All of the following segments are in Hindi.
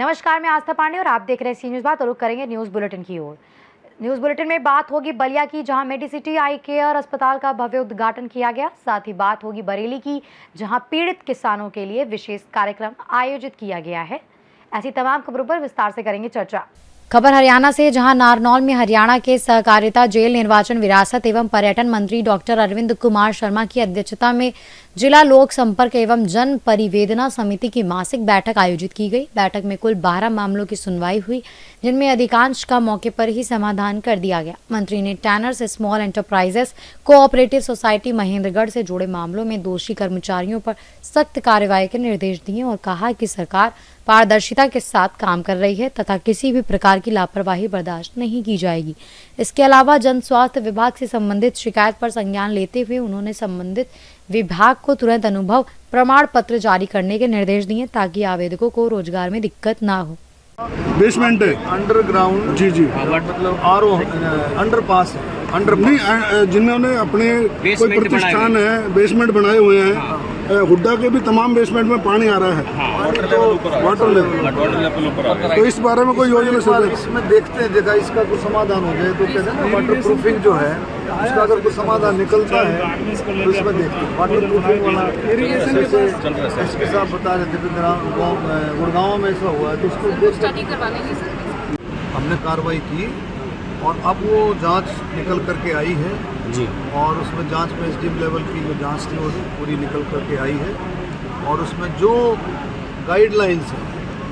नमस्कार, मैं आस्था पांडे और आप देख रहे हैं सी न्यूज़ बात। और रुक करेंगे न्यूज़ बुलेटिन की ओर। न्यूज़ बुलेटिन में बात होगी बलिया की, जहां मेडिसिटी आई केयर अस्पताल का भव्य उद्घाटन किया गया। साथ ही बात होगी बरेली की, जहां पीड़ित किसानों के लिए विशेष कार्यक्रम आयोजित किया गया है। ऐसी तमाम खबरों पर विस्तार से करेंगे चर्चा। खबर हरियाणा से, जहां नारनौल में हरियाणा के सहकारिता, जेल, निर्वाचन, विरासत एवं पर्यटन मंत्री डॉक्टर अरविंद कुमार शर्मा की अध्यक्षता में जिला लोक संपर्क एवं जन परिवेदना समिति की मासिक बैठक आयोजित की गई। बैठक में कुल 12 मामलों की सुनवाई हुई, जिनमें अधिकांश का मौके पर ही समाधान कर दिया गया। मंत्री ने tanners small enterprises cooperative society Mahendragarh से जुड़े मामलों में दोषी कर्मचारियों पर सख्त कार्रवाई के निर्देश दिए और कहा कि सरकार पारदर्शिता के साथ काम कर रही है तथा किसी भी प्रकार की लापरवाही बर्दाश्त नहीं की जाएगी। इसके अलावा जन स्वास्थ्य विभाग से संबंधित शिकायत पर संज्ञान लेते हुए उन्होंने संबंधित विभाग को तुरंत अनुभव प्रमाण पत्र जारी करने के निर्देश दिए, ताकि आवेदकों को रोजगार में दिक्कत ना हो। बेसमेंट है, अंडरग्राउंड, जी मतलब आरओ अंडरपास है, नहीं, जिन्होंने अपने कोई प्रतिष्ठान है बेसमेंट बनाए हुए हैं, हुड्डा के भी तमाम बेसमेंट में पानी आ रहा है, वाटर लेवल। तो इस बारे में कोई योजना चल इसमें देखते हैं, देखा इसका कुछ समाधान हो जाए तो कहते हैं ना वाटर प्रूफिंग जो है उसका अगर कुछ समाधान निकलता है तो इसमें देखते हैं वाटर प्रूफिंग वाला। इसके साथ बता रहे थे गुड़गांव में ऐसा हुआ है तो उसको हमने कार्रवाई की और अब वो जांच निकल करके आई है जी, और उसमें जांच में एसडीएम लेवल की जो जांच थी वो पूरी निकल करके आई है और उसमें जो गाइडलाइंस है,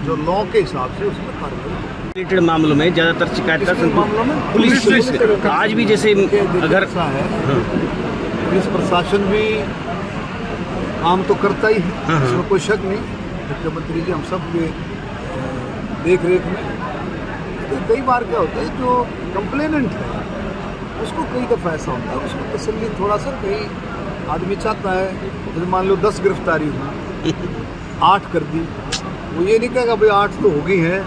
जो लॉ के हिसाब से उसमें कार्रवाई रिलेटेड मामलों में ज़्यादातर शिकायत मामलों में पुलिस आज भी जैसे अगर है पुलिस प्रशासन भी काम तो करता ही है, इसमें कोई शक नहीं। मुख्यमंत्री जी हम सब के देख रेख में, तो कई बार क्या होता है जो कंप्लेनेंट है उसको कई दफ़ा ऐसा होता है उसको तसल्ली थोड़ा सा कहीं आदमी चाहता है, जैसे मान लो 10 गिरफ्तारी हुई 8 कर दी, वो ये नहीं कहेगा भाई 8 तो हो गई है,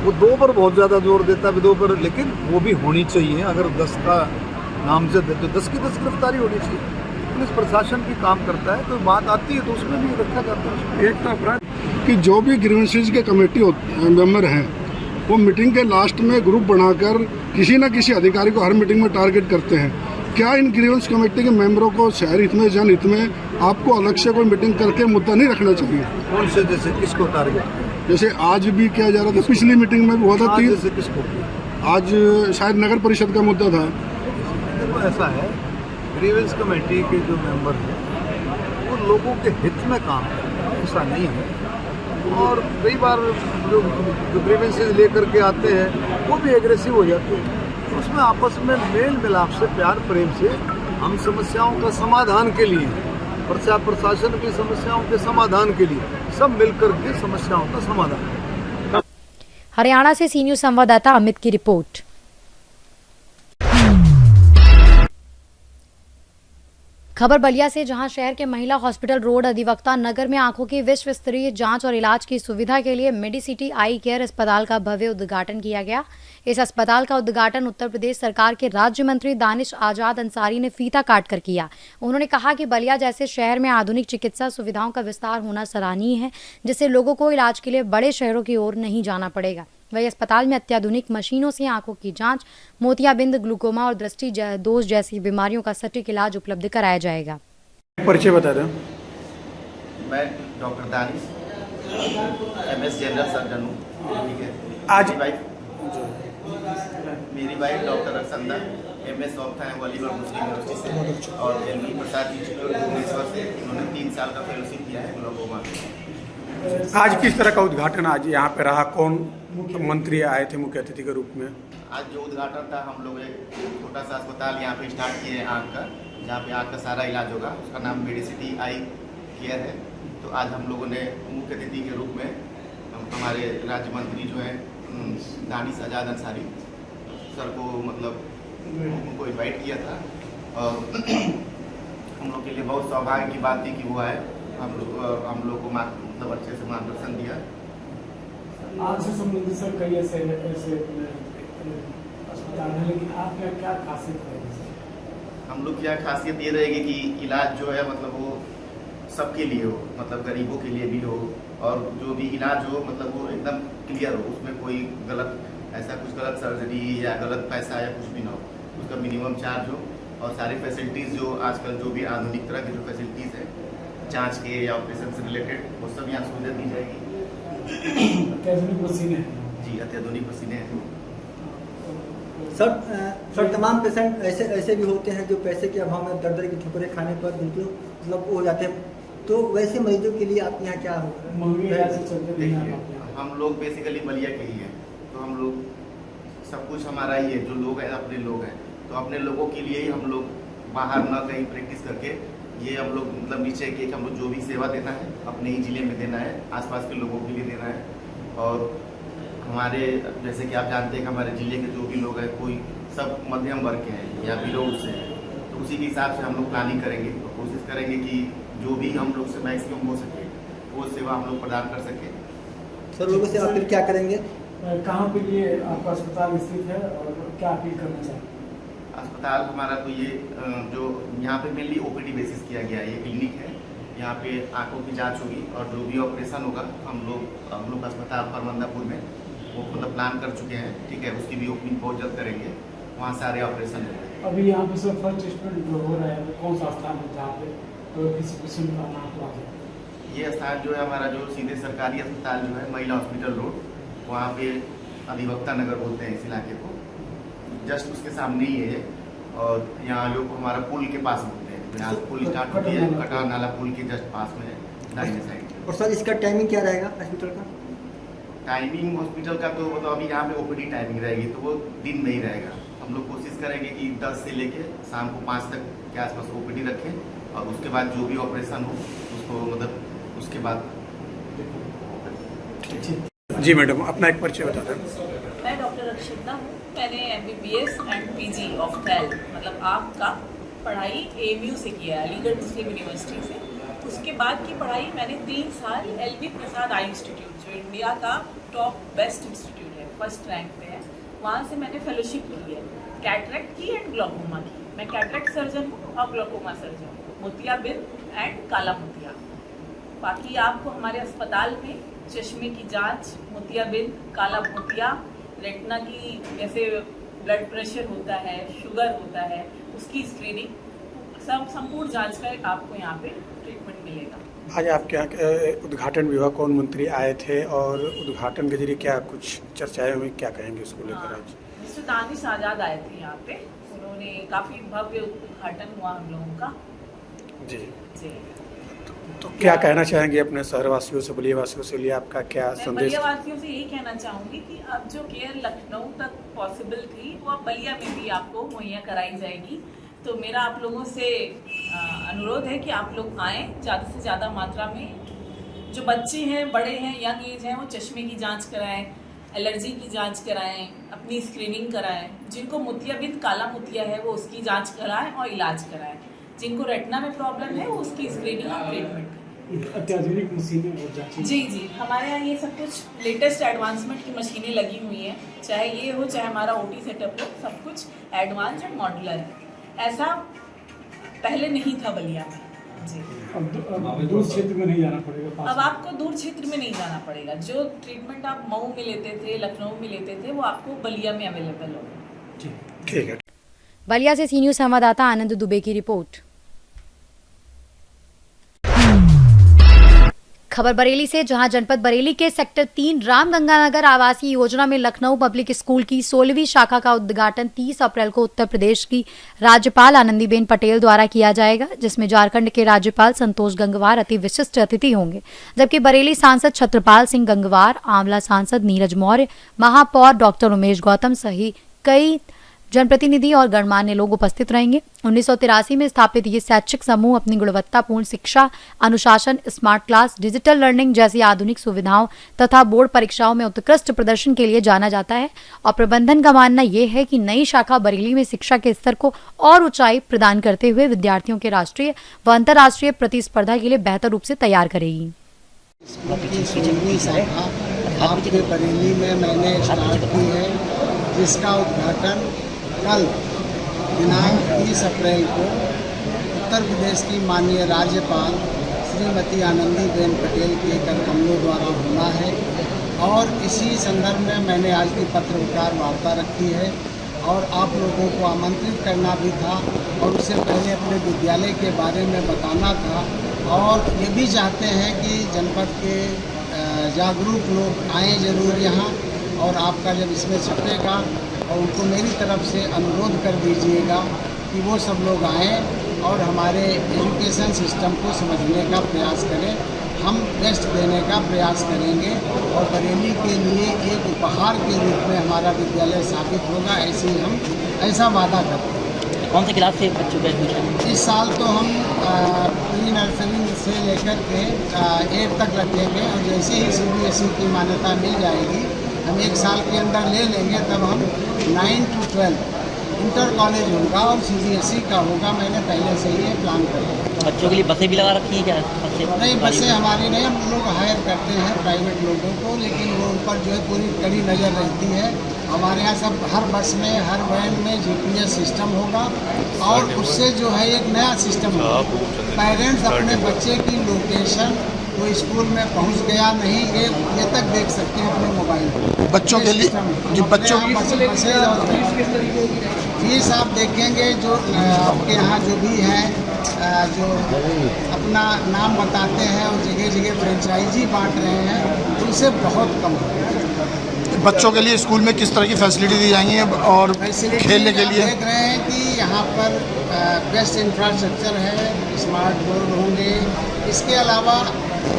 वो 2 पर बहुत ज़्यादा जोर देता है 2 पर, लेकिन वो भी होनी चाहिए। अगर 10 का नामजद है तो 10 की 10 गिरफ्तारी होनी चाहिए। पुलिस प्रशासन भी काम करता है, कोई बात आती है तो उसमें भी रखा जाता है। एक तो अपराध कि जो भी ग्रीवेंसेस के कमेटी मेंबर हैं वो मीटिंग के लास्ट में ग्रुप बनाकर किसी न किसी अधिकारी को हर मीटिंग में टारगेट करते हैं। क्या इन ग्रीवेंस कमेटी के मेंबरों को शहर हित में, जनहित में आपको अलग से कोई मीटिंग करके मुद्दा नहीं रखना चाहिए? कौन से, जैसे किसको टारगेट? जैसे आज भी किया जा रहा था, पिछली मीटिंग में भी हुआ था 3, जैसे किसको? आज शायद नगर परिषद का मुद्दा था। देखो ऐसा है, ग्रीवेंस कमेटी के जो मेंबर हैं वो लोगों के हित में काम करते हैं, ऐसा नहीं है। और कई बार जो ग्रीवेंसेस लेकर के आते हैं वो भी एग्रेसिव हो जाते हैं, उसमें आपस में मेल मिलाप से, प्यार प्रेम से हम समस्याओं का समाधान के लिए, प्रशासन की समस्याओं के समाधान के लिए सब मिलकर के समस्याओं का समाधान। हरियाणा से सी न्यूज़ संवाददाता अमित की रिपोर्ट। खबर बलिया से, जहां शहर के महिला हॉस्पिटल रोड अधिवक्ता नगर में आंखों की विश्व स्तरीय जांच और इलाज की सुविधा के लिए मेडिसिटी आई केयर अस्पताल का भव्य उद्घाटन किया गया। इस अस्पताल का उद्घाटन उत्तर प्रदेश सरकार के राज्य मंत्री दानिश आजाद अंसारी ने फीता काटकर किया। उन्होंने कहा कि बलिया जैसे शहर में आधुनिक चिकित्सा सुविधाओं का विस्तार होना सराहनीय है, जिससे लोगों को इलाज के लिए बड़े शहरों की ओर नहीं जाना पड़ेगा। वही अस्पताल में अत्याधुनिक मशीनों से आंखों की जांच, मोतियाबिंद, ग्लूकोमा और दृष्टि दोष जैसी बीमारियों का सटीक इलाज उपलब्ध कराया जाएगा। परिचय बता दें। मैं doctor Danish MS general surgeon हूँ। ठीक है, आज मेरी वाइफ डॉक्टर अरसंदा MS ऑप्था है वॉलीबॉल मुस्लिम यूनिवर्सिटी से और LV प्रसाद इंस्टीट्यूट भुवनेश्वर से। इन्होंने 3 साल का फेलोशिप किया है ग्लोकोमा। आज किस तरह का उद्घाटन आज यहाँ पे रहा? कौन मंत्री आए थे मुख्य अतिथि के रूप में? आज जो उद्घाटन था, हम लोग एक छोटा सा अस्पताल यहाँ पे स्टार्ट किए हैं आँख का, जहाँ पे आँख का सारा इलाज होगा। उसका नाम मेडिसिटी आई केयर है। तो आज हम लोगों ने मुख्य अतिथि के रूप में हमारे राज्य मंत्री जो हैं दानिश आजाद अंसारी सर को मतलब उनको इन्वाइट किया था और हम लोग के लिए बहुत सौभाग्य की बात थी कि वो आए, हम लोग को मतलब अच्छे से मार्गदर्शन दिया। आज से संबंधित सर कई ऐसे अस्पताल हैं, लेकिन आपका क्या खासियत रहेगी? हम लोग की यहाँ खासियत ये रहेगी कि इलाज जो है मतलब वो सबके लिए हो, मतलब गरीबों के लिए भी हो और जो भी इलाज हो मतलब वो एकदम क्लियर हो, उसमें कोई गलत ऐसा कुछ गलत सर्जरी या गलत पैसा या कुछ भी ना हो, उसका मिनिमम चार्ज हो। और सारी फैसिलिटीज़ जो आजकल जो भी आधुनिक तरह की जो फैसिलिटीज़ है जांच के या ऑपरेशन से रिलेटेड, वो सब यहाँ सुविधा दी जाएगी। अत्याधुनिक मशीनें जी, अत्याधुनिक मशीनें हैं। सर तमाम पेशेंट ऐसे भी होते हैं जो पैसे के अभाव में दर की ठोकरें खाने पर बिल्कुल मतलब हो जाते हैं, तो वैसे मरीजों के लिए आपके यहाँ क्या हो महंगे इलाज से चलते नहीं हैं देखिए, आप हम लोग बेसिकली बलिया के ही हैं, तो हम लोग सब कुछ हमारा ही है, जो लोग हैं अपने लोग हैं, तो अपने लोगों के लिए ही हम लोग बाहर ना कहीं प्रैक्टिस करके ये हम लोग मतलब नीचे के हम लोग जो भी सेवा देना है अपने ही ज़िले में देना है, आसपास के लोगों के लिए देना है। और हमारे जैसे कि आप जानते हैं कि हमारे ज़िले के जो भी लोग हैं कोई सब मध्यम वर्ग के हैं या बिलो से हैं, तो उसी के हिसाब से हम लोग प्लानिंग करेंगे और कोशिश करेंगे कि जो भी हम लोग से मैक्सिमम हो सके वो सेवा हम लोग प्रदान कर सकें। सर लोगों से आप फिर क्या करेंगे? कहाँ पे ये आपका अस्पताल स्थित है और क्या अपील करना चाहिए? अस्पताल हमारा तो ये जो यहाँ पे मेनली ओपीडी बेसिस किया गया है, ये क्लिनिक है, यहाँ पे आंखों की जांच होगी और जो भी ऑपरेशन होगा हम लोग अस्पताल फरमंदापुर में वो मतलब प्लान कर चुके हैं, ठीक है, उसकी भी ओपनिंग बहुत जल्द करेंगे, वहाँ सारे ऑपरेशन होंगे। अभी यहाँ पे सर फर्स्ट ट्रीटमेंट जो हो रहा है वो कौन सा स्थान है जहाँ पे तो किसी पेशेंट का नाम तो आ जाए? ये स्थान जो है हमारा जो सीधे सरकारी अस्पताल जो है महिला हॉस्पिटल रोड, वहाँ पे अधिवक्ता नगर बोलते हैं इस इलाके को, जस्ट उसके सामने ही है। और यहाँ लोग हमारा पुल के पास बोलते हैं, यहाँ से पुल स्टार्ट होती है, कटार नाला पुल के जस्ट पास में है, दाहिने साइड। और सर इसका टाइमिंग क्या रहेगा हॉस्पिटल का? टाइमिंग हॉस्पिटल का तो मतलब अभी यहाँ पे ओपीडी टाइमिंग रहेगी तो वो दिन में ही रहेगा। हम लोग कोशिश करेंगे कि 10 से लेके शाम को 5 तक के आसपास ओपीडी रखें और उसके बाद जो भी ऑपरेशन हो उसको मतलब उसके बाद। जी मैडम, अपना एक परिचय बता दें। मैं डॉक्टर रक्षिता हूँ। मैंने MBBS एंड PG ऑफ्थेल मतलब आँख का पढ़ाई AMU से किया है, अलीगढ़ मुस्लिम यूनिवर्सिटी से। उसके बाद की पढ़ाई मैंने 3 साल LV प्रसाद आई इंस्टीट्यूट, जो इंडिया का टॉप बेस्ट इंस्टीट्यूट है, फर्स्ट रैंक पे है, वहाँ से मैंने फेलोशिप की है, कैटरेक्ट की एंड ग्लोकोमा की। मैं कैटरेक्ट सर्जन हूँ और ग्लोकोमा सर्जन हूँ, मोतियाबिंद एंड काला मोतिया। बाकी आपको हमारे अस्पताल में चश्मे की जांच, मोतियाबिंद, काला मोतिया, रेटिना की जैसे ब्लड प्रेशर होता है, शुगर होता है, उसकी स्क्रीनिंग, सब संपूर्ण जांच का आपको यहाँ पे ट्रीटमेंट मिलेगा। आज आपके यहाँ उद्घाटन विभाग कौन मंत्री आए थे और उद्घाटन के जरिए क्या कुछ चर्चाएं हुई, क्या कहेंगे इसको लेकर आज? मिस्टर दानिश आज़ाद आए थे यहाँ पे, उन्होंने काफ़ी भव्य उद्घाटन हुआ हम लोगों का। जी जी, तो क्या कहना चाहेंगे अपने शहरवासियों से, बलिया वासियों से लिए आपका क्या मैं संदेश? बलिया वासियों से यही कहना चाहूँगी कि अब जो केयर लखनऊ तक पॉसिबल थी वो अब बलिया में भी आपको मुहैया कराई जाएगी। तो मेरा आप लोगों से अनुरोध है कि आप लोग आएँ ज़्यादा से ज़्यादा मात्रा में। जो बच्चे हैं, बड़े हैं, यंग एज हैं, वो चश्मे की जांच कराएं, एलर्जी की जांच कराएं, अपनी स्क्रीनिंग कराएं। जिनको मोतियाबिंद काला मोतिया है वो उसकी जांच कराएं और इलाज कराएं। जिनको रेटिना में प्रॉब्लम है वो उसकी स्क्रीनिंग और ट्रीटमेंट। अत्याधुनिक मशीनें और जांचें। जी जी, हमारे यहाँ ये सब कुछ लेटेस्ट एडवांसमेंट की मशीनें लगी हुई हैं, चाहे ये हो चाहे हमारा OT सेटअप हो, सब कुछ एडवांस एंड मॉड्यूलर है। ऐसा पहले नहीं था बलिया में। जी, अब दूर क्षेत्र में नहीं जाना पड़ेगा। अब आपको दूर क्षेत्र में नहीं जाना पड़ेगा। जो ट्रीटमेंट आप मऊ में लेते थे, लखनऊ में लेते थे, वो आपको बलिया में अवेलेबल होगा। ठीक है। बलिया से CNews संवाददाता आनंद दुबे की रिपोर्ट। खबर बरेली से, जहां जनपद बरेली के सेक्टर 3 रामगंगानगर आवासीय योजना में लखनऊ पब्लिक स्कूल की 16वीं शाखा का उद्घाटन 30 अप्रैल को उत्तर प्रदेश की राज्यपाल आनंदीबेन पटेल द्वारा किया जाएगा, जिसमें झारखंड के राज्यपाल संतोष गंगवार अति विशिष्ट अतिथि होंगे, जबकि बरेली सांसद छत्रपाल सिंह गंगवार, आंवला सांसद नीरज मौर्य, महापौर डॉक्टर उमेश गौतम सहित कई जनप्रतिनिधि और गणमान्य लोग उपस्थित रहेंगे। 1983 में स्थापित ये शैक्षिक समूह अपनी गुणवत्तापूर्ण शिक्षा, अनुशासन, स्मार्ट क्लास, डिजिटल लर्निंग जैसी आधुनिक सुविधाओं तथा बोर्ड परीक्षाओं में उत्कृष्ट प्रदर्शन के लिए जाना जाता है और प्रबंधन का मानना यह है कि नई शाखा बरेली में शिक्षा के स्तर को और ऊंचाई प्रदान करते हुए विद्यार्थियों के राष्ट्रीय व अंतर्राष्ट्रीय प्रतिस्पर्धा के लिए बेहतर रूप से तैयार करेगी। बरेली में मैंने स्टार्ट की है, जिसका उद्घाटन कल दिनांक 30 अप्रैल को उत्तर प्रदेश की माननीय राज्यपाल श्रीमती आनंदीबेन पटेल के कर कमलों द्वारा होना है और इसी संदर्भ में मैंने आज की पत्रकार वार्ता रखी है और आप लोगों को आमंत्रित करना भी था और उससे पहले अपने विद्यालय के बारे में बताना था और ये भी चाहते हैं कि जनपद के जागरूक लोग आएँ ज़रूर यहाँ और आपका जब इसमें छपेगा और उनको मेरी तरफ से अनुरोध कर दीजिएगा कि वो सब लोग आएँ और हमारे एजुकेशन सिस्टम को समझने का प्रयास करें। हम बेस्ट देने का प्रयास करेंगे और बरेली के लिए एक उपहार के रूप में हमारा विद्यालय साबित होगा, ऐसा वादा करते हैं। कौन सी क्लास से बच्चों का एडमिशन? इस साल तो हम प्री नर्सरी से लेकर के 8 तक रखेंगे और जैसे ही CBSE की मान्यता मिल जाएगी हम 1 साल के अंदर ले लेंगे, तब हम 9 to 12 इंटर कॉलेज होगा और CBSE का होगा। मैंने पहले से ही ये प्लान कर लिया। बच्चों के लिए बसें भी लगा रखी है क्या? नहीं, बसें हमारी नहीं, हम लोग हायर करते हैं प्राइवेट लोगों को, लेकिन वो उन पर जो है पूरी कड़ी नज़र रहती है। हमारे यहाँ सब हर बस में, हर वैन में GPS सिस्टम होगा और उससे जो है एक नया सिस्टम होगा। पेरेंट्स अपने बच्चे की लोकेशन, वो स्कूल में पहुंच गया नहीं, ये तक देख सकते हैं अपने मोबाइल पर। बच्चों के लिए जो बच्चों फीस आप देखेंगे जो आपके यहाँ जो भी हैं जो अपना नाम बताते हैं और जगह जगह फ्रेंचाइजी बांट रहे हैं, उनसे बहुत कम है। बच्चों के लिए स्कूल में किस तरह की फैसिलिटी दी जाएंगी और खेलने के लिए? देख रहे हैं कि यहाँ पर बेस्ट इंफ्रास्ट्रक्चर है, स्मार्ट बोर्ड होंगे, इसके अलावा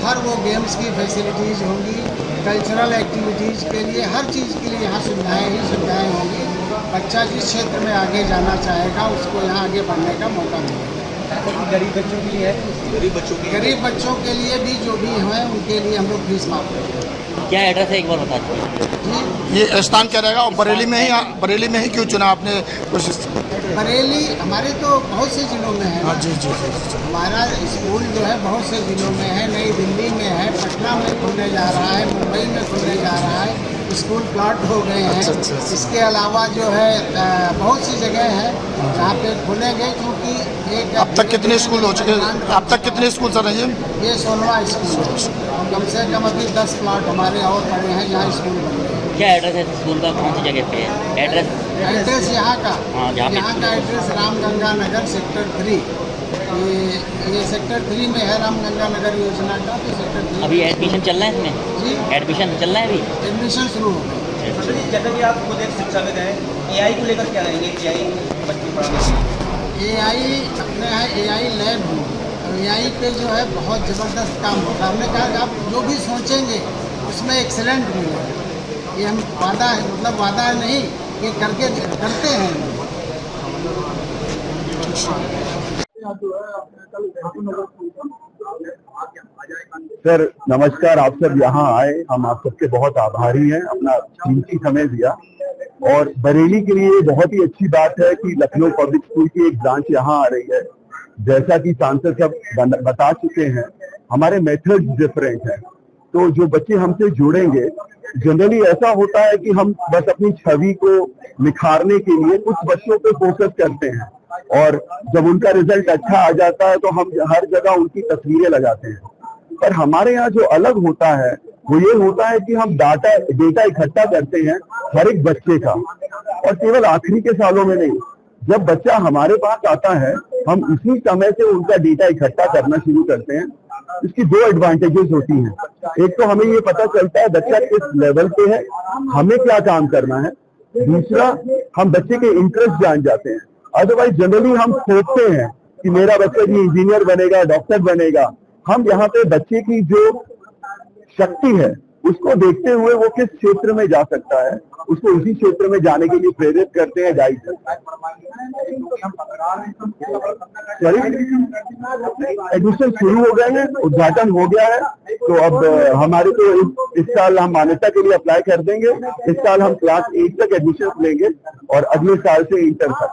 हर वो गेम्स की फैसिलिटीज़ होंगी, कल्चरल एक्टिविटीज़ के लिए हर चीज़ के लिए यहाँ सुविधाएँ होंगी। बच्चा जिस क्षेत्र में आगे जाना चाहेगा उसको यहाँ आगे बढ़ने का मौका मिलेगा। गरीब बच्चों के लिए गरीब बच्चों के लिए भी जो भी हैं उनके लिए हम लोग फीस माफ करेंगे। क्या एड्रेस है एक बार बता दीजिए। ये स्थान क्या रहेगा और बरेली में ही क्यों चुना आपने? कोशिश बरेली हमारे तो बहुत से जिलों में है। हाँ जी। हमारा स्कूल जो है बहुत से जिलों में है, नई दिल्ली में है, पटना में खुलने जा रहा है, मुंबई में खुलने जा रहा है, स्कूल प्लॉट हो गए हैं। इसके अलावा जो है बहुत सी जगह है जहाँ पे खुलेंगे, क्योंकि एक अब तक कितने स्कूल हो चुके हैं? अब तक कितने स्कूल सर हैं? ये 16वां स्कूल है। कम से कम अभी 10 प्लॉट हमारे और पड़े हैं जहाँ स्कूल बन रहे हैं। क्या एड्रेस है स्कूल का? कौन सी जगह पे है एड्रेस यहाँ का? हाँ, यहाँ का एड्रेस रामगंगा नगर सेक्टर 3। ये सेक्टर 3 में है रामगंगा नगर योजना का। तो सेक्टर 3 अभी एडमिशन चल रहा है इसमें? जी, एडमिशन चल रहा है अभी? एडमिशन शुरू हो गया। जैसा कि आप खुद एक शिक्षाविद हैं, AI को लेकर क्या रहेंगे? AI बच्चे पढ़ाने के लिए AI अपने यहाँ AI लैब हो और AI पे जो है बहुत ज़बरदस्त काम होगा। हमने कहा कि आप जो भी सोचेंगे उसमें एक्सेलेंट मिलेगा। ये हम वादा है, मतलब वादा नहीं, ये करते हैं। सर नमस्कार, आप सब यहाँ आए, हम आप सबके बहुत आभारी हैं, अपना कीमती समय दिया। और बरेली के लिए बहुत ही अच्छी बात है कि लखनऊ पब्लिक स्कूल की एक ब्रांच यहाँ आ रही है। जैसा कि सांसद सब बता चुके हैं, हमारे मेथड्स डिफरेंट हैं, तो जो बच्चे हमसे जुड़ेंगे, जनरली ऐसा होता है कि हम बस अपनी छवि को निखारने के लिए कुछ बच्चों पे फोकस करते हैं और जब उनका रिजल्ट अच्छा आ जाता है तो हम हर जगह उनकी तस्वीरें लगाते हैं। पर हमारे यहाँ जो अलग होता है वो ये होता है कि हम डेटा इकट्ठा करते हैं हर एक बच्चे का, और केवल आखिरी के सालों में नहीं। जब बच्चा हमारे पास आता है हम इसी समय से उनका डेटा इकट्ठा करना शुरू करते हैं। इसकी 2 एडवांटेजेस होती हैं। एक तो हमें ये पता चलता है बच्चा किस लेवल पे है, हमें क्या काम करना है। दूसरा, हम बच्चे के इंटरेस्ट जान जाते हैं। अदरवाइज जनरली हम सोचते हैं कि मेरा बच्चा भी इंजीनियर बनेगा, डॉक्टर बनेगा। हम यहाँ पे बच्चे की जो शक्ति है उसको देखते हुए वो किस क्षेत्र में जा सकता है, उसको उसी क्षेत्र में जाने के लिए प्रेरित करते हैं, गाइड करते हैं। एडमिशन शुरू हो गए हैं, उद्घाटन हो गया है, तो अब हमारे तो इस साल हम मान्यता के लिए अप्लाई कर देंगे। इस साल हम क्लास 8 तक एडमिशन लेंगे और अगले साल से इंटर तक।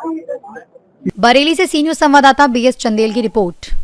बरेली से सी न्यूज़ संवाददाता BS चंदेल की रिपोर्ट।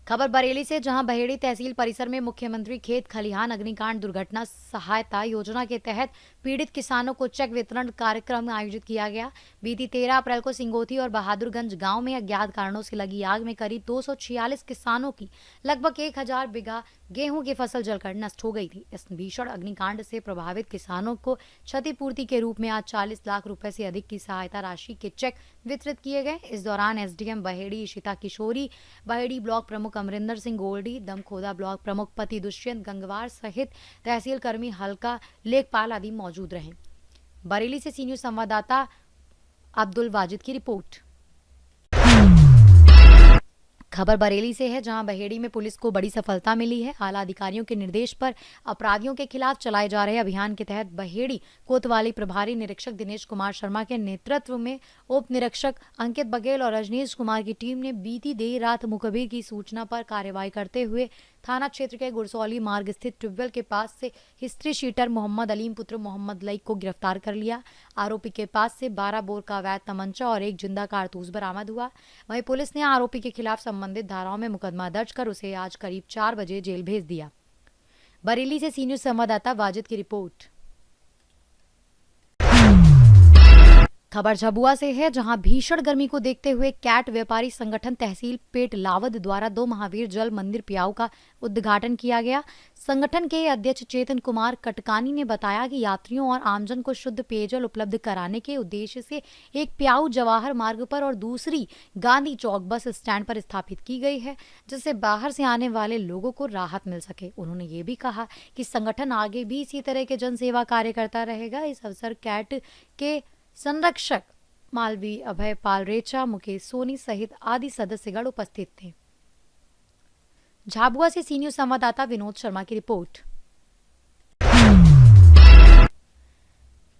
खबर बरेली से, जहां बहेड़ी तहसील परिसर में मुख्यमंत्री खेत खलिहान अग्निकांड दुर्घटना सहायता योजना के तहत पीड़ित किसानों को चेक वितरण कार्यक्रम आयोजित किया गया। बीती 13 अप्रैल को सिंगोथी और बहादुरगंज गांव में अज्ञात कारणों से लगी आग में करीब 246 किसानों की लगभग 1000 बीघा गेहूं की फसल जलकर नष्ट हो गई थी। इस भीषण अग्निकांड से प्रभावित किसानों को क्षतिपूर्ति के रूप में आज 40 लाख रुपए से अधिक की सहायता राशि के चेक वितरित किए गए। इस दौरान एसडीएम बहेड़ी इशिता किशोरी, बहेड़ी ब्लॉक प्रमुख अमरिंदर सिंह गोल्डी, दमखोदा ब्लॉक प्रमुख पति दुष्यंत गंगवार सहित तहसील कर्मी हल्का लेखपाल आदि मौजूद रहे। बरेली से सी न्यूज संवाददाता अब्दुल वाजिद की रिपोर्ट। खबर बरेली से है, जहां बहेड़ी में पुलिस को बड़ी सफलता मिली है। आला अधिकारियों के निर्देश पर अपराधियों के खिलाफ चलाए जा रहे अभियान के तहत बहेड़ी कोतवाली प्रभारी निरीक्षक दिनेश कुमार शर्मा के नेतृत्व में उप निरीक्षक अंकित बघेल और रजनीश कुमार की टीम ने बीती देर रात मुखबिर की सूचना पर कार्रवाई करते हुए थाना क्षेत्र के गुरसौली मार्ग स्थित ट्यूबवेल के पास से हिस्ट्री शीटर मोहम्मद अलीम पुत्र मोहम्मद लईक को गिरफ्तार कर लिया। आरोपी के पास से 12 बोर का अवैध तमंचा और एक जिंदा कारतूस बरामद हुआ। वहीं पुलिस ने आरोपी के खिलाफ संबंधित धाराओं में मुकदमा दर्ज कर उसे आज करीब 4 बजे जेल भेज दिया। बरेली से सी न्यूज संवाददाता वाजिद की रिपोर्ट। खबर झाबुआ से है, जहां भीषण गर्मी को देखते हुए कैट व्यापारी संगठन तहसील पेट लावद द्वारा 2 महावीर जल मंदिर प्याऊ का उद्घाटन किया गया। संगठन के अध्यक्ष चेतन कुमार कटकानी ने बताया कि यात्रियों और आमजन को शुद्ध पेयजल उपलब्ध कराने के उद्देश्य से एक प्याऊ जवाहर मार्ग पर और दूसरी गांधी चौक बस स्टैंड पर स्थापित की गई है, जिससे बाहर से आने वाले लोगों को राहत मिल सके। उन्होंने ये भी कहा कि संगठन आगे भी इसी तरह के जनसेवा कार्य करता रहेगा। इस अवसर कैट के संरक्षक मालवी अभय पालरेचा, मुकेश सोनी सहित आदि सदस्यगण उपस्थित थे। झाबुआ से सी न्यूज संवाददाता विनोद शर्मा की रिपोर्ट।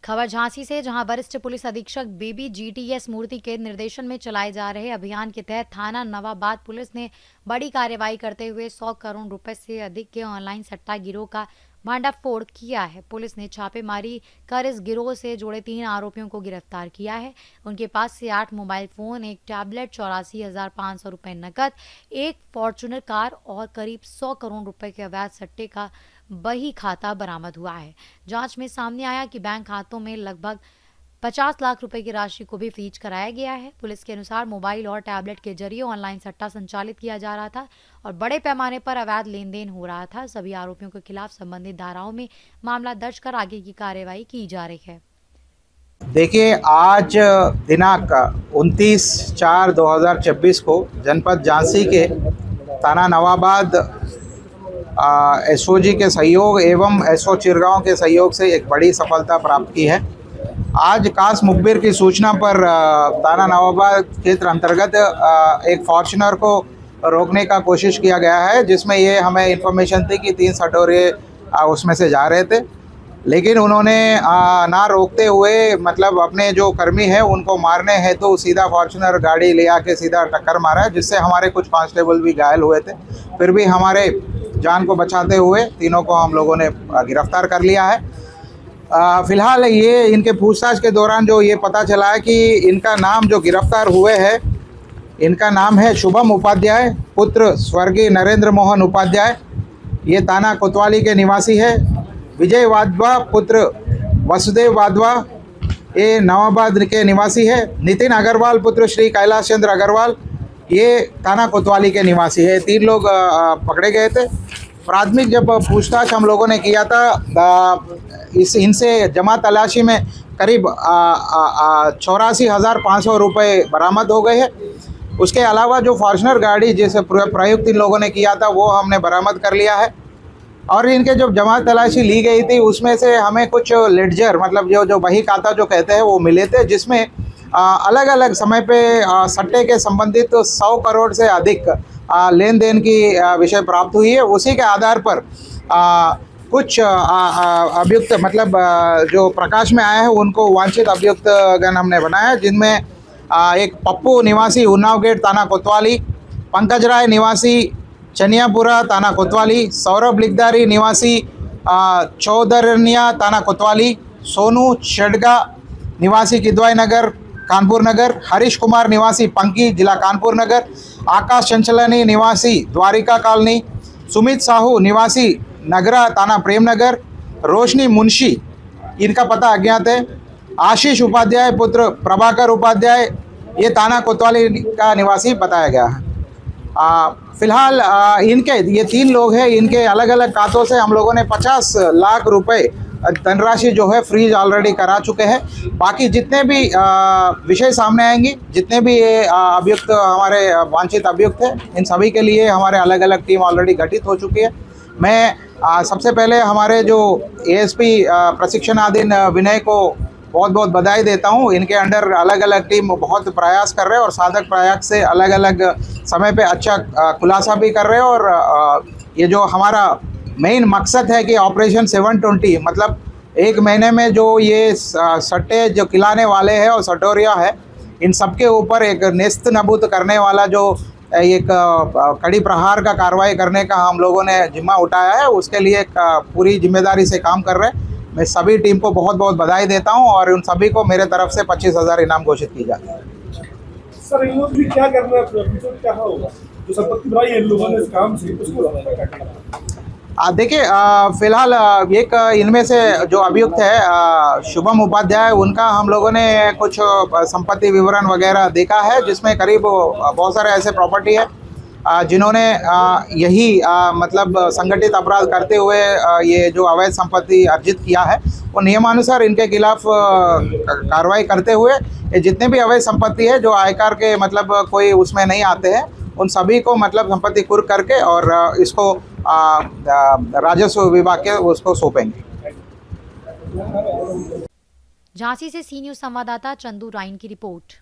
खबर झांसी से, जहां वरिष्ठ पुलिस अधीक्षक बेबी जीटीएस मूर्ति के निर्देशन में चलाए जा रहे अभियान के तहत थाना नवाबाद पुलिस ने बड़ी कार्रवाई करते हुए 100 करोड़ रुपए से अधिक के ऑनलाइन सट्टा गिरोह का भांडाफोड़ किया है। पुलिस ने छापेमारी कर इस गिरोह से जुड़े 3 आरोपियों को गिरफ्तार किया है। उनके पास से 8 मोबाइल फोन, 1 टैबलेट, 84,500 रुपए नकद, 1 फॉर्चूनर कार और करीब 100 करोड़ रुपए के अवैध सट्टे का बही खाता बरामद हुआ है। जांच में सामने आया कि बैंक खातों में लगभग 50 लाख रुपए की राशि को भी फ्रीज कराया गया है। पुलिस के अनुसार मोबाइल और टैबलेट के जरिए ऑनलाइन सट्टा संचालित किया जा रहा था और बड़े पैमाने पर अवैध लेन देन हो रहा था। सभी आरोपियों के खिलाफ संबंधित धाराओं में मामला दर्ज कर आगे की कार्रवाई की जा रही है। देखिए, आज दिनांक 29/4/2026 को जनपद झांसी के थाना नवाबाद एसओजी के सहयोग एवं एसओ चिरगांव के सहयोग से एक बड़ी सफलता प्राप्त की है। आज खास मुखबिर की सूचना पर थाना नवाबाद क्षेत्र अंतर्गत एक फॉर्च्यूनर को रोकने का कोशिश किया गया है, जिसमें ये हमें इन्फॉर्मेशन थी कि 3 सटोरे उसमें से जा रहे थे, लेकिन उन्होंने ना रोकते हुए मतलब अपने जो कर्मी है उनको मारने हैं तो सीधा फॉर्च्यूनर गाड़ी ले आके सीधा टक्कर मारा है, जिससे हमारे कुछ कांस्टेबल भी घायल हुए थे। फिर भी हमारे जान को बचाते हुए तीनों को हम लोगों ने गिरफ्तार कर लिया है। फिलहाल ये इनके पूछताछ के दौरान जो ये पता चला है कि इनका नाम जो गिरफ्तार हुए हैं, इनका नाम है शुभम उपाध्याय पुत्र स्वर्गीय नरेंद्र मोहन उपाध्याय। ये थाना कोतवाली के निवासी है। विजय वाधवा पुत्र वसुदेव वाधवा, ये नवाबाद के निवासी है। नितिन अग्रवाल पुत्र श्री कैलाश चंद्र अग्रवाल, ये थाना कोतवाली के निवासी है। 3 लोग पकड़े गए थे। प्राथमिक जब पूछताछ हम लोगों ने किया था, इनसे जमा तलाशी में करीब 84,500 रुपये बरामद हो गए हैं। उसके अलावा जो फॉर्च्यूनर गाड़ी जैसे प्रयुक्त इन लोगों ने किया था वो हमने बरामद कर लिया है। और इनके जब जमा तलाशी ली गई थी उसमें से हमें कुछ लेडजर मतलब जो बही खाता जो कहते हैं वो मिले थे, जिसमें अलग अलग समय पे सट्टे के संबंधित 100 करोड़ से अधिक लेन देन की विषय प्राप्त हुई है। उसी के आधार पर कुछ अभियुक्त मतलब जो प्रकाश में आए हैं उनको वांछित अभियुक्त गण हमने बनाया, जिनमें एक पप्पू निवासी उन्नाव गेट थाना कोतवाली, पंकज राय निवासी चनियापुरा थाना कोतवाली, सौरभ लिखदारी निवासी चौधरनिया थाना कोतवाली, सोनू शेडगा निवासी किदवाई नगर कानपुर नगर, हरीश कुमार निवासी पंकी जिला कानपुर नगर, आकाश चंचलानी निवासी द्वारिका कॉलोनी, सुमित साहू निवासी नगरा थाना प्रेमनगर, रोशनी मुंशी इनका पता अज्ञात है, आशीष उपाध्याय पुत्र प्रभाकर उपाध्याय ये थाना कोतवाली का निवासी बताया गया है। फिलहाल इनके ये 3 लोग हैं, इनके अलग अलग खातों से हम लोगों ने 50 लाख रुपए धनराशि जो है फ्रीज ऑलरेडी करा चुके हैं। बाकी जितने भी विषय सामने आएंगी, जितने भी ये अभियुक्त हमारे वांछित अभियुक्त हैं, इन सभी के लिए हमारे अलग अलग टीम ऑलरेडी गठित हो चुकी है। मैं सबसे पहले हमारे जो एएसपी प्रशिक्षणाधीन विनय को बहुत बहुत बधाई देता हूं। इनके अंडर अलग अलग टीम बहुत प्रयास कर रहे हैं और साधक प्रयास से अलग अलग समय पे अच्छा खुलासा भी कर रहे हैं। और ये जो हमारा मेन मकसद है कि ऑपरेशन 720 मतलब 1 महीने में जो ये सट्टे जो खिलाने वाले हैं और सटोरिया है, इन सब के ऊपर एक नेस्त नबूत करने वाला जो एक कड़ी प्रहार का कार्रवाई करने का हम लोगों ने जिम्मा उठाया है, उसके लिए पूरी जिम्मेदारी से काम कर रहे हैं। मैं सभी टीम को बहुत बहुत बधाई देता हूं और उन सभी को मेरे तरफ से 25,000 इनाम घोषित की जाती है। सर इन लोग भी क्या करना है, क्या होगा जो संपत्ति बनाई है इन लोगों ने इस काम से, उसको क्या करना? देखिए फिलहाल एक इनमें से जो अभियुक्त है शुभम उपाध्याय, उनका हम लोगों ने कुछ संपत्ति विवरण वगैरह देखा है, जिसमें करीब बहुत सारे ऐसे प्रॉपर्टी है जिन्होंने यही मतलब संगठित अपराध करते हुए ये जो अवैध संपत्ति अर्जित किया है, वो नियमानुसार इनके खिलाफ कार्रवाई करते हुए ये जितने भी अवैध संपत्ति है जो आयकर के मतलब कोई उसमें नहीं आते हैं, उन सभी को मतलब संपत्ति कुर्क करके और इसको राजस्व विभाग के उसको सौंपेंगे। झांसी से सी न्यूज संवाददाता चंदू राइन की रिपोर्ट।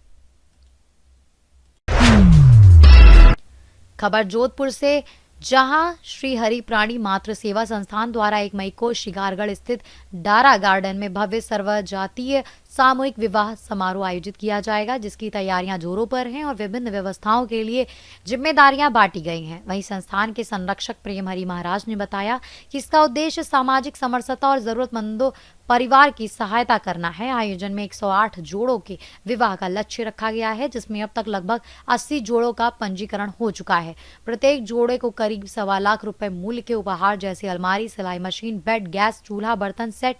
खबर जोधपुर से, जहां श्री हरि प्राणी मातृ सेवा संस्थान द्वारा 1 मई को शिकारगढ़ स्थित डारा गार्डन में भव्य सर्वजातीय सामूहिक विवाह समारोह आयोजित किया जाएगा, जिसकी तैयारियां जोरों पर हैं और विभिन्न व्यवस्थाओं के लिए जिम्मेदारियां बांटी गई हैं। वहीं संस्थान के संरक्षक प्रेम हरि महाराज ने बताया कि इसका उद्देश्य सामाजिक समरसता और जरूरतमंदों परिवार की सहायता करना है। आयोजन में 108 जोड़ों के विवाह का लक्ष्य रखा गया है, जिसमें अब तक लगभग 80 जोड़ों का पंजीकरण हो चुका है। प्रत्येक जोड़े को करीब 1.25 लाख रुपए मूल्य के उपहार जैसे अलमारी, सिलाई मशीन, बेड, गैस चूल्हा, बर्तन सेट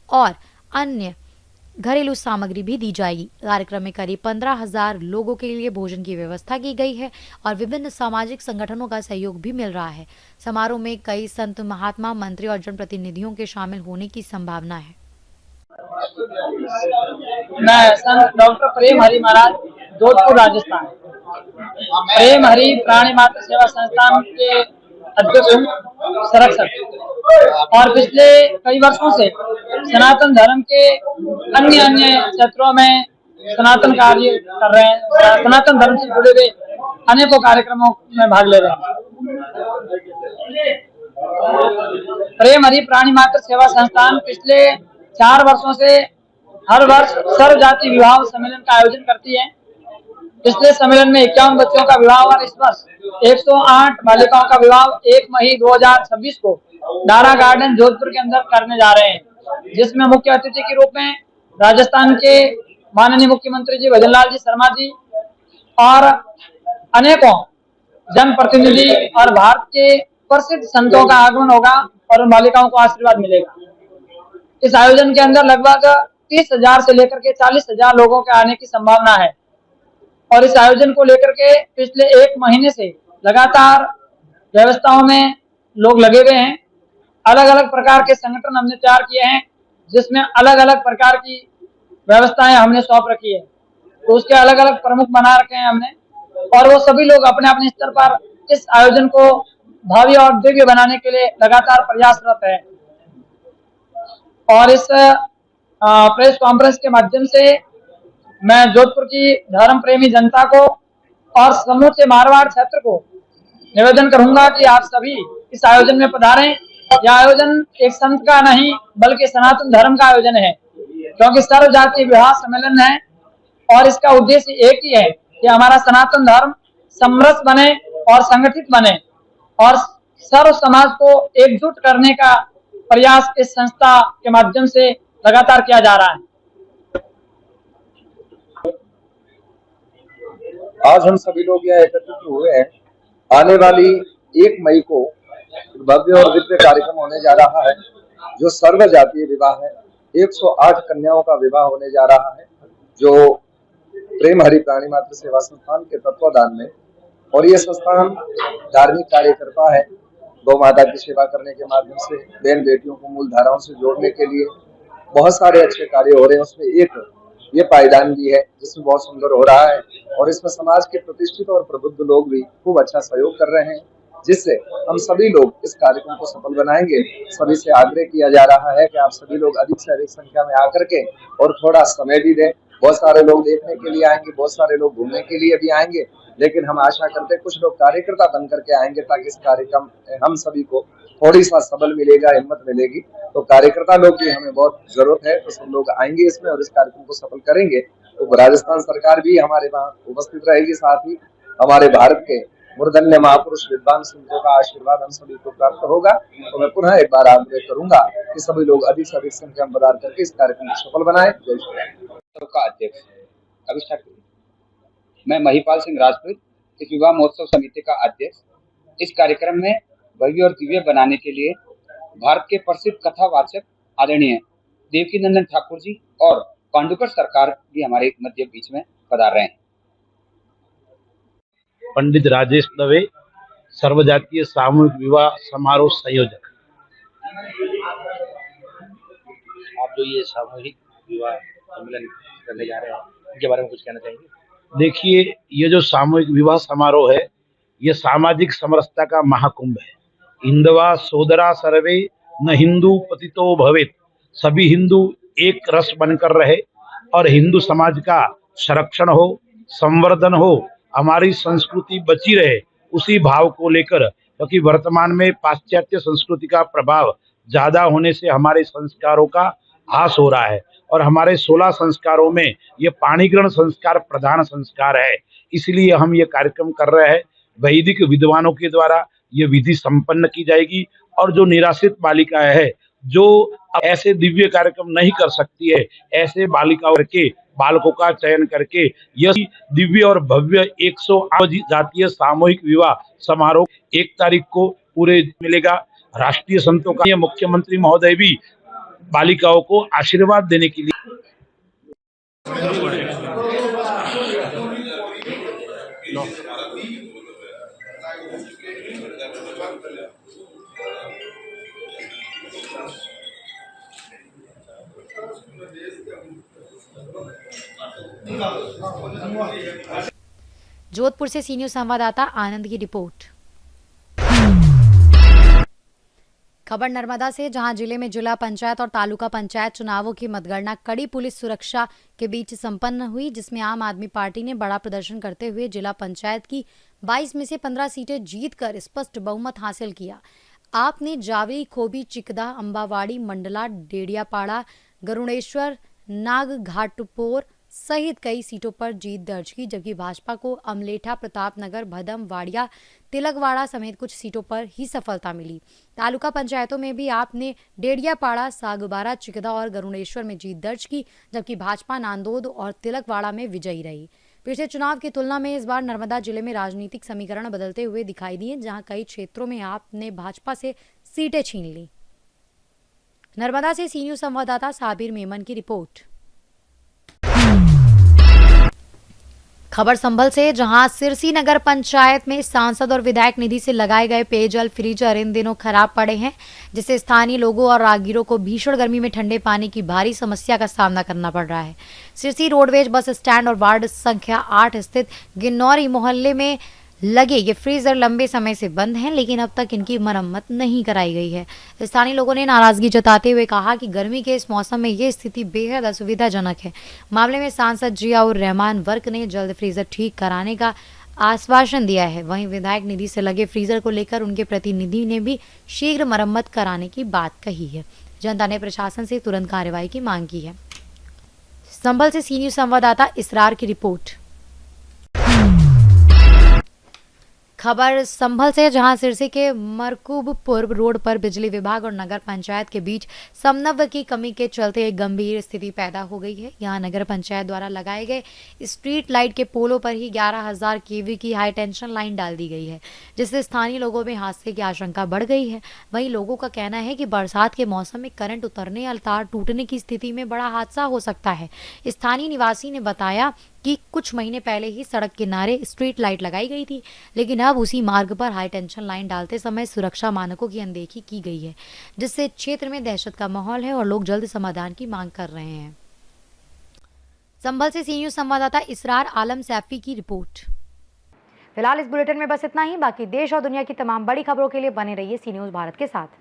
और अन्य घरेलू सामग्री भी दी जाएगी। कार्यक्रम में करीब 15,000 लोगों के लिए भोजन की व्यवस्था की गई है और विभिन्न सामाजिक संगठनों का सहयोग भी मिल रहा है। समारोह में कई संत, महात्मा, मंत्री और जनप्रतिनिधियों के शामिल होने की संभावना है। मैं संत डॉक्टर प्रेम हरि महाराज, जोधपुर, राजस्थान। प्रेम हरि प्राणी मातृ सेवा संस्थान के अध्यक्ष संरक्षक और पिछले कई वर्षों से सनातन धर्म के अन्य क्षेत्रों में सनातन कार्य कर रहे हैं। सनातन धर्म से जुड़े हुए अनेकों कार्यक्रमों में भाग ले रहे हैं। प्रेम हरि प्राणी मातृ सेवा संस्थान पिछले 4 वर्षों से हर वर्ष सर्व जाति विवाह सम्मेलन का आयोजन करती है। पिछले सम्मेलन में 51 बच्चों का विवाह और इस वर्ष 108 बालिकाओं का विवाह 1 मई 2026 को डारा गार्डन जोधपुर के अंदर करने जा रहे हैं, जिसमें मुख्य अतिथि के रूप में राजस्थान के माननीय मुख्यमंत्री जी भजनलाल जी शर्मा जी और अनेकों जनप्रतिनिधि और भारत के प्रसिद्ध संतों का आगमन होगा और उन बालिकाओं को आशीर्वाद मिलेगा। इस आयोजन के अंदर लगभग 30,000 से लेकर के 40,000 लोगों के आने की संभावना है और इस आयोजन को लेकर के पिछले 1 महीने से लगातार व्यवस्थाओं में लोग लगे हुए हैं। अलग अलग प्रकार के संगठन हमने तैयार किए हैं, जिसमें अलग अलग प्रकार की व्यवस्थाएं हमने सौंप रखी है, तो उसके अलग अलग प्रमुख बना रखे हैं हमने और वो सभी लोग अपने अपने स्तर पर इस आयोजन को भावी और दिव्य बनाने के लिए लगातार प्रयासरत है। और इस प्रेस कॉन्फ्रेंस के माध्यम से मैं जोधपुर की धर्म प्रेमी जनता को और समूचे मारवाड़ क्षेत्र को निवेदन करूंगा कि आप सभी इस आयोजन में पधारें। यह आयोजन एक संत का नहीं बल्कि सनातन धर्म का आयोजन है, क्योंकि सर्व जातीय विवाह सम्मेलन है और इसका उद्देश्य एक ही है कि हमारा सनातन धर्म समरस बने और संगठित बने और सर्व समाज को एकजुट करने का प्रयास इस संस्था के माध्यम से लगातार किया जा रहा है। आज हम सभी लोग यहाँ एकत्रित हुए हैं। आने वाली 1 मई को भव्य और दिव्य कार्यक्रम होने जा रहा है, जो सर्व जातीय विवाह है। 108 कन्याओं का विवाह होने जा रहा है, जो प्रेम हरि प्राणी मात्र सेवा संस्थान के तत्वाधान में। और ये संस्थान धार्मिक कार्यकर्ता है। गौ माता की सेवा करने के माध्यम से बहन बेटियों को मूल धाराओं से जोड़ने के लिए बहुत सारे अच्छे कार्य हो रहे हैं। उसमें एक ये पायदान भी है, जिसमें बहुत सुंदर हो रहा है, और इसमें समाज के प्रतिष्ठित और प्रबुद्ध लोग भी खूब अच्छा सहयोग कर रहे हैं, जिससे हम सभी लोग इस कार्यक्रम को सफल बनाएंगे। सभी से आग्रह किया जा रहा है कि आप सभी लोग अधिक से अधिक संख्या में आकर के और थोड़ा समय भी दें। बहुत सारे लोग देखने के लिए आएंगे, बहुत सारे लोग घूमने के लिए भी आएंगे, लेकिन हम आशा करते हैं कुछ लोग कार्यकर्ता बन करके आएंगे, ताकि इस कार्यक्रम हम सभी को थोड़ी सा सबल मिलेगा, हिम्मत मिलेगी। तो कार्यकर्ता लोग भी हमें बहुत जरूरत है, तो सब लोग आएंगे इसमें और इस कार्यक्रम को सफल करेंगे। तो राजस्थान सरकार भी हमारे वहाँ उपस्थित रहेगी, साथ ही हमारे भारत के मूर्धन्य महापुरुष विद्वान संतों का आशीर्वाद हम सभी को प्राप्त होगा। तो मैं पुनः एक बार आग्रह करूंगा कि सभी लोग अधिक से अधिक संख्या में पधार करके इस कार्यक्रम को सफल बनाएं। जय श्री राम। का अध्यक्ष अभिषेक, मैं महिपाल सिंह राजपूत, इस विवाह महोत्सव समिति का अध्यक्ष। इस कार्यक्रम में भव्य और दिव्य बनाने के लिए भारत के प्रसिद्ध कथावाचक आदरणीय देवकीनंदन ठाकुर जी और पांडुकर सरकार भी हमारे मध्य बीच में पधार रहे हैं। पंडित राजेश दवे, सर्वजातीय सामूहिक विवाह समारोह संयोजक। आप जो ये सामूहिक विवाह सम्मेलन करने जा रहे हैं, इनके बारे में कुछ कहना चाहेंगे? देखिए, ये जो सामूहिक विवाह समारोह है, ये सामाजिक समरसता का महाकुंभ है। हिंदवा सोदरा सर्वे न हिंदू पतितो भवेत। सभी हिंदू एक रस बनकर रहे और हिंदू समाज का संरक्षण हो, संवर्धन हो, हमारी संस्कृति बची रहे, उसी भाव को लेकर, क्योंकि वर्तमान में पाश्चात्य संस्कृति का प्रभाव ज्यादा होने से हमारे संस्कारों का ह्रास हो रहा है, और हमारे 16 संस्कारों में ये पाणिग्रहण संस्कार प्रधान संस्कार है। इसलिए हम ये कार्यक्रम कर रहे हैं। वैदिक विद्वानों के द्वारा ये विधि संपन्न की जाएगी, और जो निराश्रित बालिकाएं हैं, जो ऐसे दिव्य कार्यक्रम नहीं कर सकती है, ऐसे बालिकाओं के बालकों का चयन करके यह दिव्य और भव्य 108 जातीय सामूहिक विवाह समारोह 1 तारीख को पूरे मिलेगा। राष्ट्रीय संतों का मुख्यमंत्री महोदय भी बालिकाओं को आशीर्वाद देने के लिए जोधपुर से सी न्यूज संवाददाता आनंद की रिपोर्ट। खबर नर्मदा से, जहां जिले में जिला पंचायत और तालुका पंचायत चुनावों की मतगणना कड़ी पुलिस सुरक्षा के बीच संपन्न हुई, जिसमें आम आदमी पार्टी ने बड़ा प्रदर्शन करते हुए जिला पंचायत की 22 में से 15 सीटें जीतकर स्पष्ट बहुमत हासिल किया। आप ने जावली, खोबी, चिकदा, अंबावाड़ी, मंडला, डेडियापाड़ा, गरुड़ेश्वर, नागघाटपुर सहित कई सीटों पर जीत दर्ज की, जबकि भाजपा को अमलेठा, प्रतापनगर, भदम, वाड़िया, तिलकवाड़ा समेत कुछ सीटों पर ही सफलता मिली। तालुका पंचायतों में भी आपने डेडियापाड़ा, सागबारा, चिकदा और गरुड़ेश्वर में जीत दर्ज की, जबकि भाजपा नांदोद और तिलकवाड़ा में विजयी रही। पिछले चुनाव की तुलना में इस बार नर्मदा जिले में राजनीतिक समीकरण बदलते हुए दिखाई दिए, जहां कई क्षेत्रों में आपने भाजपा से सीटें छीन ली। नर्मदा से सी न्यूज संवाददाता साबिर मेमन की रिपोर्ट। खबर संभल से, जहां सिरसी नगर पंचायत में सांसद और विधायक निधि से लगाए गए पेयजल फ्रीजर इन दिनों खराब पड़े हैं, जिससे स्थानीय लोगों और राहगीरों को भीषण गर्मी में ठंडे पानी की भारी समस्या का सामना करना पड़ रहा है। सिरसी रोडवेज बस स्टैंड और वार्ड संख्या 8 स्थित गिन्नौरी मोहल्ले में लगे ये फ्रीजर लंबे समय से बंद हैं, लेकिन अब तक इनकी मरम्मत नहीं कराई गई है। स्थानीय लोगों ने नाराजगी जताते हुए कहा कि गर्मी के इस मौसम में ये स्थिति बेहद असुविधाजनक है। मामले में सांसद जियाउर रहमान वर्क ने जल्द फ्रीजर ठीक कराने का आश्वासन दिया है। वहीं विधायक निधि से लगे फ्रीजर को लेकर उनके प्रतिनिधि ने भी शीघ्र मरम्मत कराने की बात कही है। जनता ने प्रशासन से तुरंत कार्रवाई की मांग की है। संभल से सी न्यूज संवाददाता इसरार की रिपोर्ट। खबर संभल से, जहां सिरसी के मरकूबपुर रोड पर बिजली विभाग और नगर पंचायत के बीच समन्वय की कमी के चलते एक गंभीर स्थिति पैदा हो गई है। यहां नगर पंचायत द्वारा लगाए गए स्ट्रीट लाइट के पोलों पर ही 11,000 केवी की हाई टेंशन लाइन डाल दी गई है, जिससे स्थानीय लोगों में हादसे की आशंका बढ़ गई है। वहीं लोगों का कहना है कि बरसात के मौसम में करंट उतरने या तार टूटने की स्थिति में बड़ा हादसा हो सकता है। स्थानीय निवासी ने बताया कि कुछ महीने पहले ही सड़क किनारे स्ट्रीट लाइट लगाई गई थी, लेकिन अब उसी मार्ग पर हाई टेंशन लाइन डालते समय सुरक्षा मानकों की अनदेखी की गई है, जिससे क्षेत्र में दहशत का माहौल है और लोग जल्द समाधान की मांग कर रहे हैं। संभल से सी न्यूज़ संवाददाता इसरार आलम सैफी की रिपोर्ट। फिलहाल इस बुलेटिन में बस इतना ही। बाकी देश और दुनिया की तमाम बड़ी खबरों के लिए बने रहिए सी न्यूज़ भारत के साथ।